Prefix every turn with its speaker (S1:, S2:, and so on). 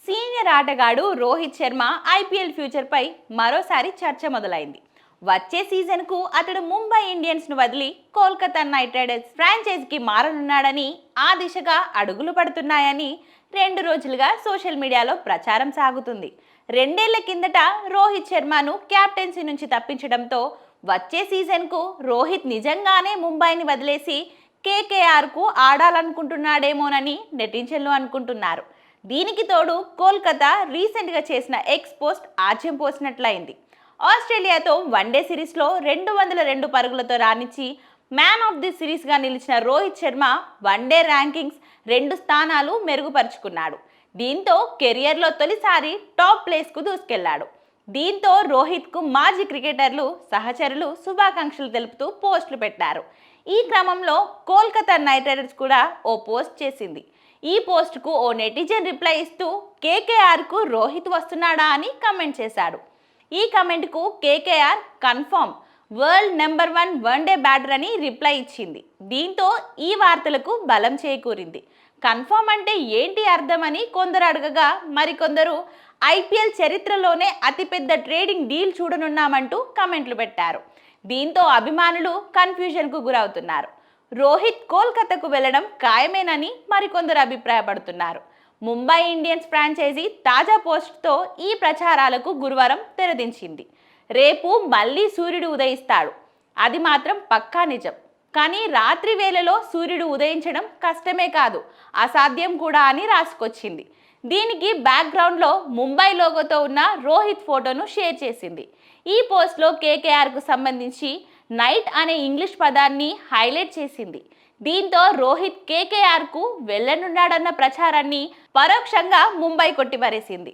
S1: Senior ఆటగాడు Rohit Sharma IPL ఫ్యూచర్పై మరోసారి చర్చ మొదలైంది. వచ్చే సీజన్కు అతడు ముంబై ఇండియన్స్ను వదిలి కోల్కతా నైట్ రైడర్స్ ఫ్రాంచైజీకి మారనున్నాడని, ఆ దిశగా అడుగులు పడుతున్నాయని 2 రోజులుగా సోషల్ మీడియాలో ప్రచారం సాగుతుంది. 2 ఏళ్ల కిందట రోహిత్ శర్మను కెప్టెన్సీ నుంచి తప్పించడంతో వచ్చే సీజన్కు రోహిత్ నిజంగానే ముంబైని వదిలేసి కేకేఆర్కు ఆడాలనుకుంటున్నాడేమోనని నెటిజన్లు అనుకుంటున్నారు. దీనికి తోడు కోల్కతా రీసెంట్గా చేసిన ఎక్స్ పోస్ట్ ఆజ్యం పోసినట్లయింది. ఆస్ట్రేలియాతో వన్డే సిరీస్లో 202 పరుగులతో రాణించి మ్యాన్ ఆఫ్ ది సిరీస్గా నిలిచిన రోహిత్ శర్మ వన్డే ర్యాంకింగ్స్ 2 స్థానాలు మెరుగుపరుచుకున్నాడు. దీంతో కెరియర్లో తొలిసారి టాప్ ప్లేస్కు దూసుకెళ్లాడు. దీంతో రోహిత్కు మాజీ క్రికెటర్లు, సహచరులు శుభాకాంక్షలు తెలుపుతూ పోస్టులు పెట్టారు. ఈ క్రమంలో కోల్కతా నైట్ రైడర్స్ కూడా ఓ పోస్ట్ చేసింది. ఈ పోస్టుకు ఓ నెటిజన్ రిప్లై ఇస్తూ కేకేఆర్కు రోహిత్ వస్తున్నాడా అని కమెంట్ చేశాడు. ఈ కమెంట్కు KKR confirm world number 1 one day batter అని రిప్లై ఇచ్చింది. దీంతో ఈ వార్తలకు బలం చేకూరింది. కన్ఫర్మ్ అంటే ఏంటి అర్థం అని కొందరు అడగగా, మరికొందరు ఐపీఎల్ చరిత్రలోనే అతిపెద్ద ట్రేడింగ్ డీల్ చూడనున్నామంటూ కమెంట్లు పెట్టారు. దీంతో అభిమానులు కన్ఫ్యూజన్కు గురవుతున్నారు. రోహిత్ కోల్కతాకు వెళ్లడం ఖాయమేనని మరికొందరు అభిప్రాయపడుతున్నారు. ముంబై ఇండియన్స్ ఫ్రాంచైజీ తాజా పోస్ట్తో ఈ ప్రచారాలకు గురువారం తెరదించింది. రేపు మళ్ళీ సూర్యుడు ఉదయిస్తాడు, అది మాత్రం పక్కా నిజం. కానీ రాత్రి వేళలో సూర్యుడు ఉదయించడం కష్టమే కాదు, అసాధ్యం కూడా అని రాసుకొచ్చింది. దీనికి బ్యాక్గ్రౌండ్లో ముంబై లోగోతో ఉన్న రోహిత్ ఫోటోను షేర్ చేసింది. ఈ పోస్ట్లో కేకేఆర్కు సంబంధించి నైట్ అనే ఇంగ్లీష్ పదాన్ని హైలైట్ చేసింది. దీంతో రోహిత్ కేకేఆర్కు వెళ్లనున్నాడన్న ప్రచారాన్ని పరోక్షంగా ముంబై కొట్టిపారేసింది.